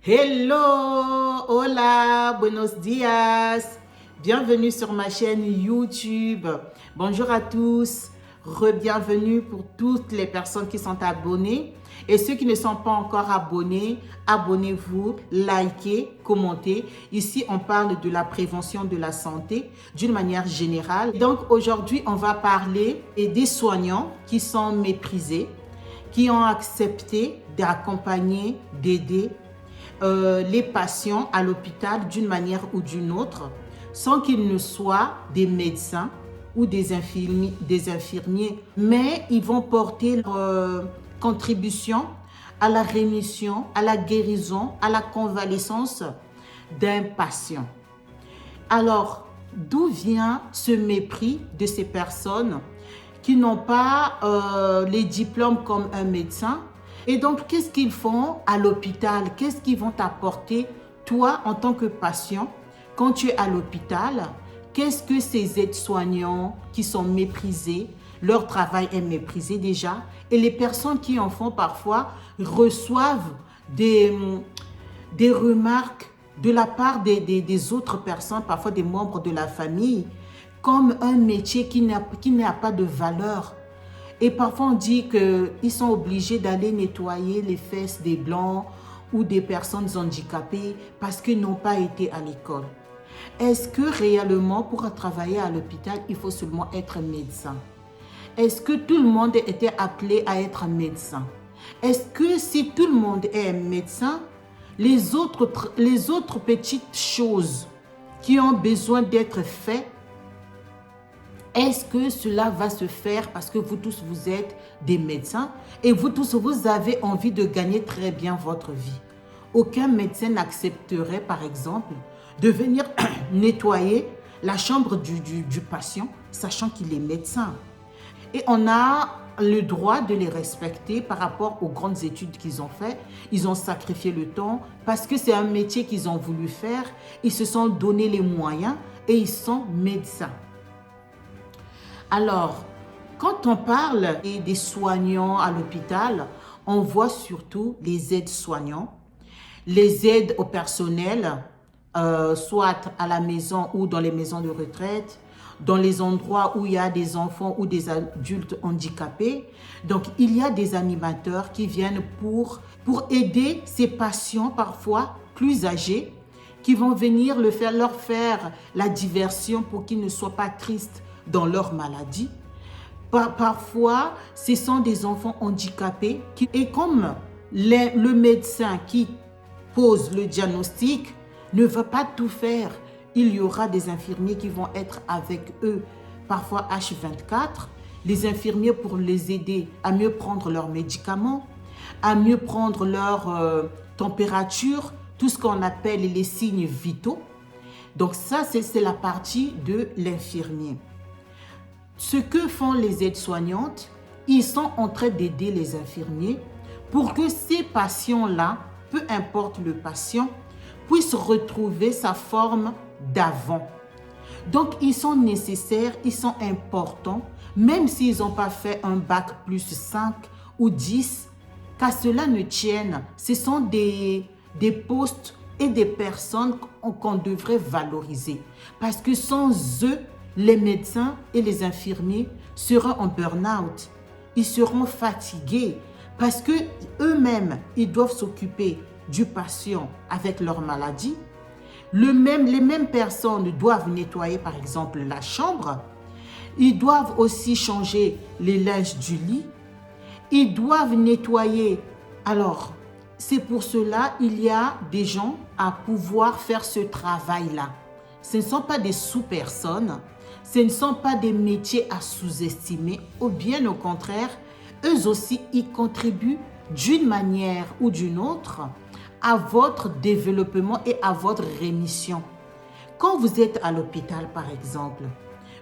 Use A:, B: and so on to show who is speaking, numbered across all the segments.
A: Hello, hola, buenos días. Bienvenue sur ma chaîne YouTube. Bonjour à tous. Re-bienvenue pour toutes les personnes qui sont abonnées. Et ceux qui ne sont pas encore abonnés, abonnez-vous, likez, commentez. Ici, on parle de la prévention de la santé d'une manière générale. Donc aujourd'hui, on va parler des soignants qui sont méprisés, qui ont accepté d'accompagner, d'aider les patients à l'hôpital d'une manière ou d'une autre, sans qu'ils ne soient des médecins ou des infirmiers, mais ils vont porter leur contribution à la rémission, à la guérison, à la convalescence d'un patient. Alors, d'où vient ce mépris de ces personnes qui n'ont pas les diplômes comme un médecin? Et donc, qu'est-ce qu'ils font à l'hôpital? Qu'est-ce qu'ils vont t'apporter, toi, en tant que patient, quand tu es à l'hôpital? Qu'est-ce que ces aides-soignants qui sont méprisés, leur travail est méprisé déjà, et les personnes qui en font parfois reçoivent des remarques de la part des autres personnes, parfois des membres de la famille, comme un métier qui n'a pas de valeur. Et parfois, on dit qu'ils sont obligés d'aller nettoyer les fesses des blancs ou des personnes handicapées parce qu'ils n'ont pas été à l'école. Est-ce que réellement, pour travailler à l'hôpital, il faut seulement être médecin? Est-ce que tout le monde était appelé à être médecin? Est-ce que si tout le monde est médecin, les autres petites choses qui ont besoin d'être faites, est-ce que cela va se faire parce que vous tous, vous êtes des médecins et vous tous, vous avez envie de gagner très bien votre vie? Aucun médecin n'accepterait, par exemple, de venir nettoyer la chambre du patient, sachant qu'il est médecin. Et on a le droit de les respecter par rapport aux grandes études qu'ils ont faites. Ils ont sacrifié le temps parce que c'est un métier qu'ils ont voulu faire. Ils se sont donné les moyens et ils sont médecins. Alors, quand on parle des soignants à l'hôpital, on voit surtout les aides-soignants, les aides au personnel, soit à la maison ou dans les maisons de retraite, dans les endroits où il y a des enfants ou des adultes handicapés. Donc, il y a des animateurs qui viennent pour aider ces patients parfois plus âgés, qui vont venir leur faire la diversion pour qu'ils ne soient pas tristes dans leur maladie. Parfois, ce sont des enfants handicapés et comme le médecin qui pose le diagnostic ne va pas tout faire, il y aura des infirmiers qui vont être avec eux, parfois H24, les infirmiers pour les aider à mieux prendre leurs médicaments, à mieux prendre leur température, tout ce qu'on appelle les signes vitaux. Donc ça, c'est la partie de l'infirmier. Ce que font les aides-soignantes, ils sont en train d'aider les infirmiers pour que ces patients-là, peu importe le patient, puissent retrouver sa forme d'avant. Donc, ils sont nécessaires, ils sont importants, même s'ils n'ont pas fait un bac plus 5 ou 10, qu'à cela ne tienne. Ce sont des postes et des personnes qu'on devrait valoriser. Parce que sans eux, les médecins et les infirmiers seront en burn-out. Ils seront fatigués parce qu'eux-mêmes, ils doivent s'occuper du patient avec leur maladie. Les mêmes personnes doivent nettoyer par exemple la chambre. Ils doivent aussi changer les linges du lit. Ils doivent nettoyer. Alors, c'est pour cela qu'il y a des gens à pouvoir faire ce travail-là. Ce ne sont pas des sous-personnes. Ce ne sont pas des métiers à sous-estimer, ou bien au contraire, eux aussi, ils contribuent d'une manière ou d'une autre à votre développement et à votre rémission. Quand vous êtes à l'hôpital, par exemple,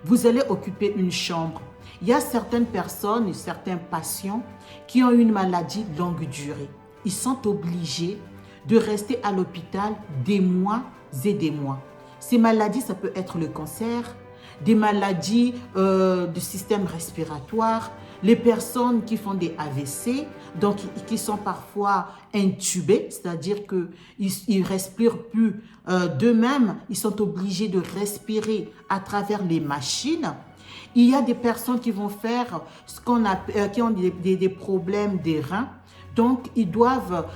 A: vous allez occuper une chambre. Il y a certaines personnes, certains patients qui ont une maladie longue durée. Ils sont obligés de rester à l'hôpital des mois et des mois. Ces maladies, ça peut être le cancer, des maladies du système respiratoire, les personnes qui font des AVC, donc qui sont parfois intubés, c'est-à-dire qu'ils ne respirent plus d'eux-mêmes, ils sont obligés de respirer à travers les machines. Il y a des personnes qui vont faire ce qu'on appelle, qui ont des problèmes des reins. Donc, ils doivent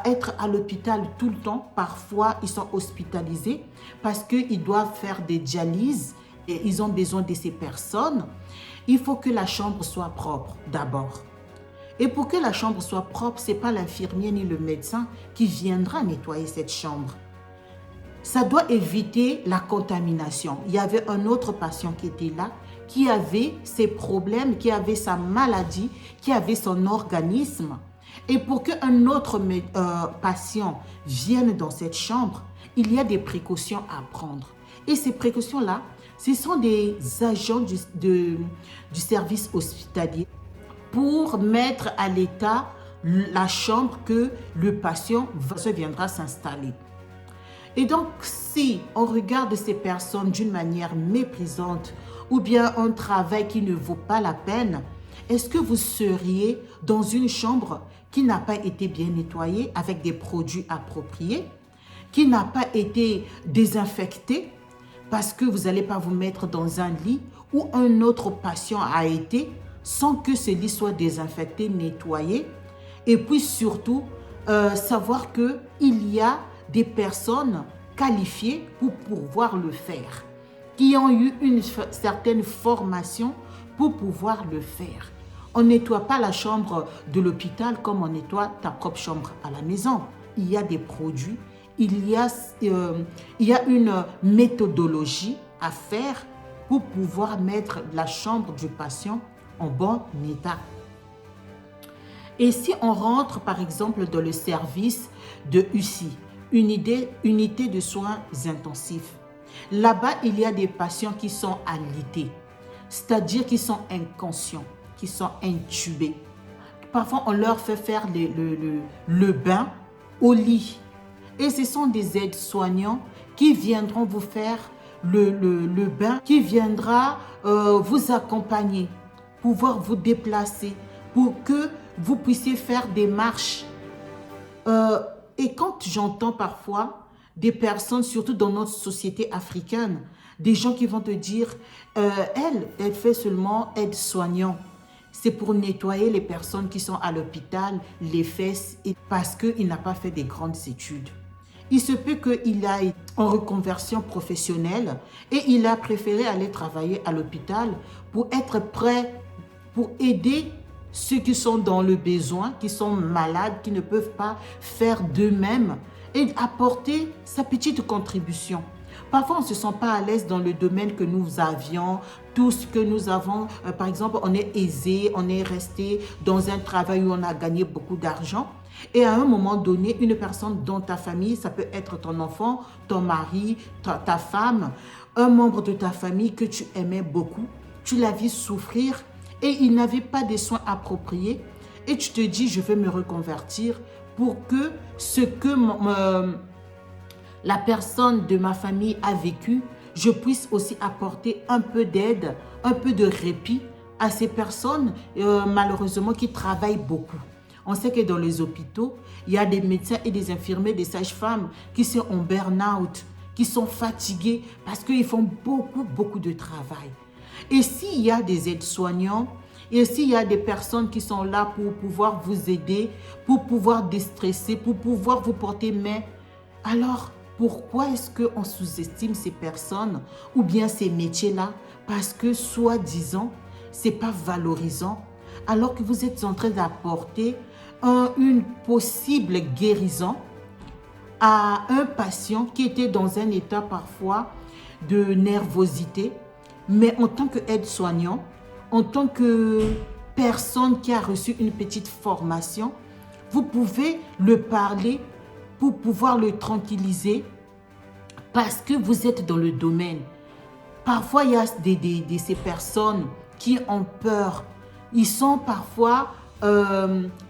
A: être à l'hôpital tout le temps. Parfois, ils sont hospitalisés parce qu'ils doivent faire des dialyses et ils ont besoin de ces personnes. Il faut que la chambre soit propre d'abord. Et pour que la chambre soit propre, ce n'est pas l'infirmier ni le médecin qui viendra nettoyer cette chambre. Ça doit éviter la contamination. Il y avait un autre patient qui était là, qui avait ses problèmes, qui avait sa maladie, qui avait son organisme. Et pour qu'un autre patient vienne dans cette chambre, il y a des précautions à prendre. Et ces précautions-là, ce sont des agents du service hospitalier pour mettre à l'état la chambre que le patient viendra s'installer. Et donc, si on regarde ces personnes d'une manière méprisante ou bien un travail qui ne vaut pas la peine, est-ce que vous seriez dans une chambre qui n'a pas été bien nettoyée avec des produits appropriés, qui n'a pas été désinfectée, parce que vous n'allez pas vous mettre dans un lit où un autre patient a été sans que ce lit soit désinfecté, nettoyé, et puis surtout savoir qu'il y a des personnes qualifiées pour pouvoir le faire, qui ont eu une certaine formation pour pouvoir le faire. On ne nettoie pas la chambre de l'hôpital comme on nettoie ta propre chambre à la maison. Il y a des produits, il y a une méthodologie à faire pour pouvoir mettre la chambre du patient en bon état. Et si on rentre par exemple dans le service de UCI, unité de soins intensifs, là-bas il y a des patients qui sont alités, c'est-à-dire qui sont inconscients, qui sont intubés. Parfois on leur fait faire le bain au lit. Et ce sont des aides-soignants qui viendront vous faire le bain, qui viendra vous accompagner, pouvoir vous déplacer, pour que vous puissiez faire des marches. Et quand j'entends parfois des personnes, surtout dans notre société africaine, des gens qui vont te dire, elle fait seulement aide-soignant. C'est pour nettoyer les personnes qui sont à l'hôpital, les fesses, parce qu'il n'a pas fait des grandes études. Il se peut qu'il aille en reconversion professionnelle et il a préféré aller travailler à l'hôpital pour être prêt, pour aider ceux qui sont dans le besoin, qui sont malades, qui ne peuvent pas faire d'eux-mêmes et apporter sa petite contribution. Parfois, on ne se sent pas à l'aise dans le domaine que nous avions, tout ce que nous avons. Par exemple, on est aisé, on est resté dans un travail où on a gagné beaucoup d'argent. Et à un moment donné, une personne dans ta famille, ça peut être ton enfant, ton mari, ta femme, un membre de ta famille que tu aimais beaucoup, tu l'as vu souffrir et il n'avait pas de soins appropriés. Et tu te dis, je vais me reconvertir pour que ce que la personne de ma famille a vécu, je puisse aussi apporter un peu d'aide, un peu de répit à ces personnes, malheureusement, qui travaillent beaucoup. On sait que dans les hôpitaux, il y a des médecins et des infirmiers, des sages-femmes qui sont en burn-out, qui sont fatigués parce qu'ils font beaucoup de travail. Et s'il y a des aides-soignants, et s'il y a des personnes qui sont là pour pouvoir vous aider, pour pouvoir déstresser, pour pouvoir vous porter main, alors pourquoi est-ce qu'on sous-estime ces personnes ou bien ces métiers-là? Parce que soi-disant, ce n'est pas valorisant, alors que vous êtes en train d'apporter une possible guérison à un patient qui était dans un état parfois de nervosité, mais en tant qu'aide-soignant, en tant que personne qui a reçu une petite formation, vous pouvez le parler pour pouvoir le tranquilliser parce que vous êtes dans le domaine. Parfois, il y a ces personnes qui ont peur. Ils sont parfois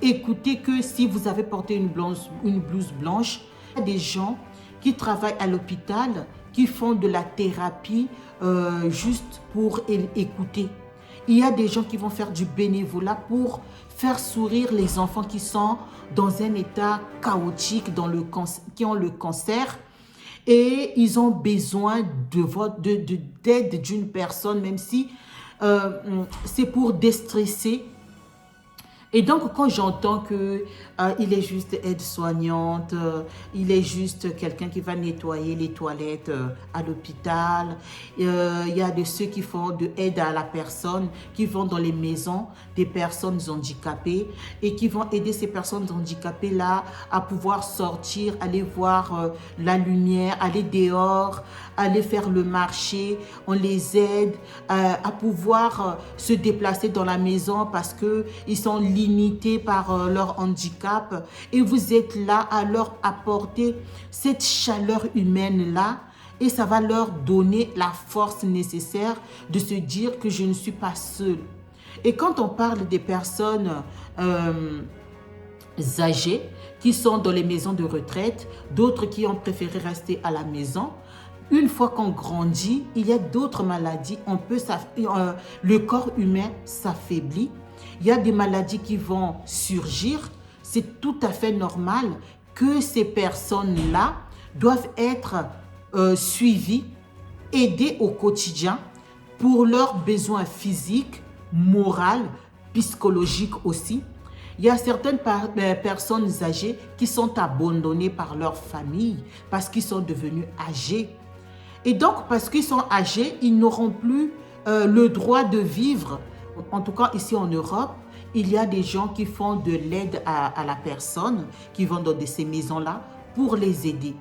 A: écoutés que si vous avez porté une blouse blanche. Il y a des gens qui travaillent à l'hôpital, qui font de la thérapie juste pour écouter. Il y a des gens qui vont faire du bénévolat pour faire sourire les enfants qui sont dans un état chaotique, qui ont le cancer. Et ils ont besoin d'aide d'une personne, même si c'est pour déstresser. Et donc, quand j'entends que il est juste aide-soignante, il est juste quelqu'un qui va nettoyer les toilettes à l'hôpital, il y a de ceux qui font de aide à la personne, qui vont dans les maisons des personnes handicapées et qui vont aider ces personnes handicapées-là à pouvoir sortir, aller voir la lumière, aller dehors, aller faire le marché. On les aide à pouvoir se déplacer dans la maison parce qu'ils sont limités par leur handicap, et vous êtes là à leur apporter cette chaleur humaine-là, et ça va leur donner la force nécessaire de se dire que je ne suis pas seule. Et quand on parle des personnes âgées qui sont dans les maisons de retraite, d'autres qui ont préféré rester à la maison, une fois qu'on grandit, il y a d'autres maladies. Le corps humain s'affaiblit. Il y a des maladies qui vont surgir. C'est tout à fait normal que ces personnes-là doivent être suivies, aidées au quotidien pour leurs besoins physiques, moraux, psychologiques aussi. Il y a certaines personnes âgées qui sont abandonnées par leur famille parce qu'ils sont devenus âgés. Et donc, parce qu'ils sont âgés, ils n'auront plus le droit de vivre. En tout cas, ici en Europe, il y a des gens qui font de l'aide à la personne, qui vont dans ces maisons-là pour les aider.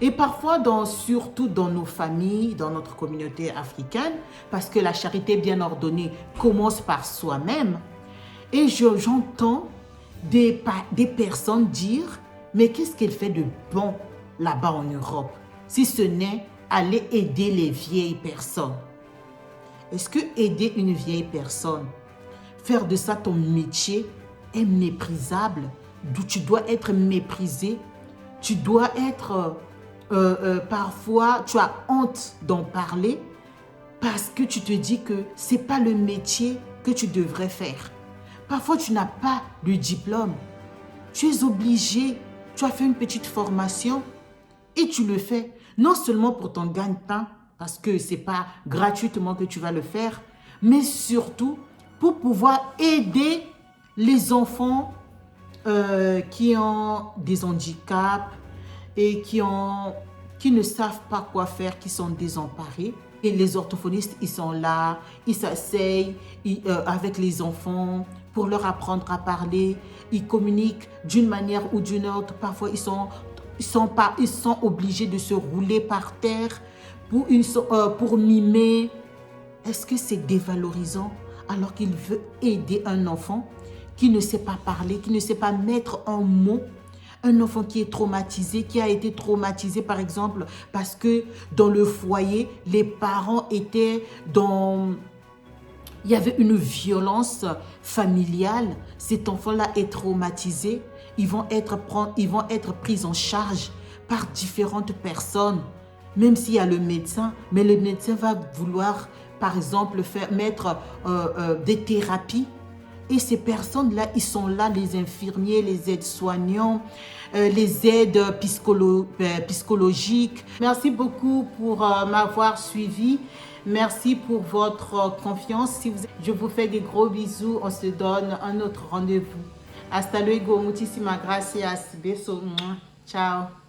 A: Et parfois, surtout dans nos familles, dans notre communauté africaine, parce que la charité bien ordonnée commence par soi-même, et j'entends des personnes dire, mais qu'est-ce qu'elle fait de bon là-bas en Europe, si ce n'est aller aider les vieilles personnes? Est-ce que aider une vieille personne, faire de ça ton métier, est méprisable? D'où tu dois être méprisé, tu dois être, parfois, tu as honte d'en parler parce que tu te dis que ce n'est pas le métier que tu devrais faire. Parfois, tu n'as pas le diplôme, tu es obligé, tu as fait une petite formation et tu le fais, non seulement pour ton gagne-pain, parce que ce n'est pas gratuitement que tu vas le faire, mais surtout pour pouvoir aider les enfants qui ont des handicaps et qui ne savent pas quoi faire, qui sont désemparés. Et les orthophonistes, ils sont là, ils s'asseyent avec les enfants pour leur apprendre à parler. Ils communiquent d'une manière ou d'une autre. Parfois, ils sont obligés de se rouler par terre pour mimer. Est-ce que c'est dévalorisant alors qu'il veut aider un enfant qui ne sait pas parler, qui ne sait pas mettre en mots? Un enfant qui est traumatisé, qui a été traumatisé par exemple parce que dans le foyer, les parents étaient il y avait une violence familiale. Cet enfant-là est traumatisé. Ils vont être pris en charge par différentes personnes. Même s'il y a le médecin, mais le médecin va vouloir, par exemple, mettre des thérapies. Et ces personnes-là, ils sont là, les infirmiers, les aides-soignants, les aides psychologiques. Merci beaucoup pour m'avoir suivi. Merci pour votre confiance. Je vous fais des gros bisous. On se donne un autre rendez-vous. Hasta luego. Muchísimas gracias. Besos. Ciao.